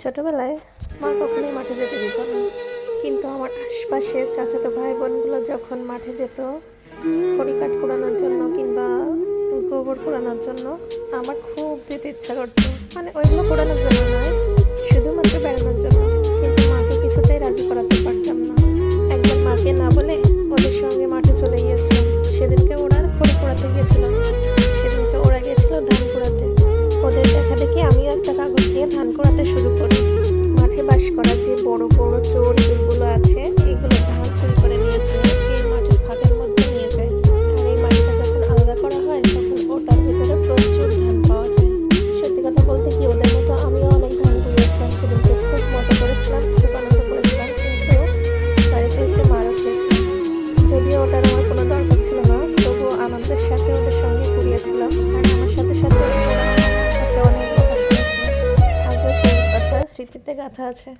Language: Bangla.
ছোটবেলায় মা কখনোই মাঠে যেতে দিত না, কিন্তু আমার আশপাশে চাচাতো ভাই বোনগুলো যখন মাঠে যেত খড়ি কাঠ কুড়ানোর জন্য কিংবা গোবর কুড়ানোর জন্য, আমার খুব যেতে ইচ্ছা করতো। মানে ওইগুলো কুড়ানোর জন্য নয়, শুধুমাত্র বেড়ানোর জন্য। কিন্তু মাকে কিছুতেই রাজি করাতে পারতাম না। একবার মাকে না বলে ওদের সঙ্গে মাঠে চলে গিয়েছিলাম। সেদিনকে ওরা খড়ি কুড়াতে গিয়েছিল না, সেদিনকে ওরা গিয়েছিল ধান কুড়াতে। ওদের দেখা দেখি আমিও একটা কাগজ নিয়ে ধান কুড়াতে শুরু করি। মাঠে বাস করা যে বড় বড় চোর চোরগুলো আছে, এগুলো ধান চুরি করে নিয়ে যায়, এই মাঠের ফাঁকের মধ্যে নিয়ে যায়। আর এই মাটিটা যখন আলাদা করা হয় তখন ওটার ভিতরে প্রচুর ধান পাওয়া যায়। সত্যি কথা বলতে কি, ওদের মতো আমিও অনেক ধান কুড়িয়েছিলাম। সেদিনকে খুব মজা করেছিলাম, খুব আনন্দ করেছিলাম, কিন্তু বাড়িতে এসে মারও খেয়েছিলাম। যদিও ওটার আমার কোনো দরকার ছিল না, তবুও আনন্দের সাথে ওদের সঙ্গে কুড়িয়েছিলাম। আর আমার সাথে সাথে ওরা আমার কাছে অনেক কথা শুনেছে। আজও সেই কথা স্মৃতিতে গাঁথা আছে।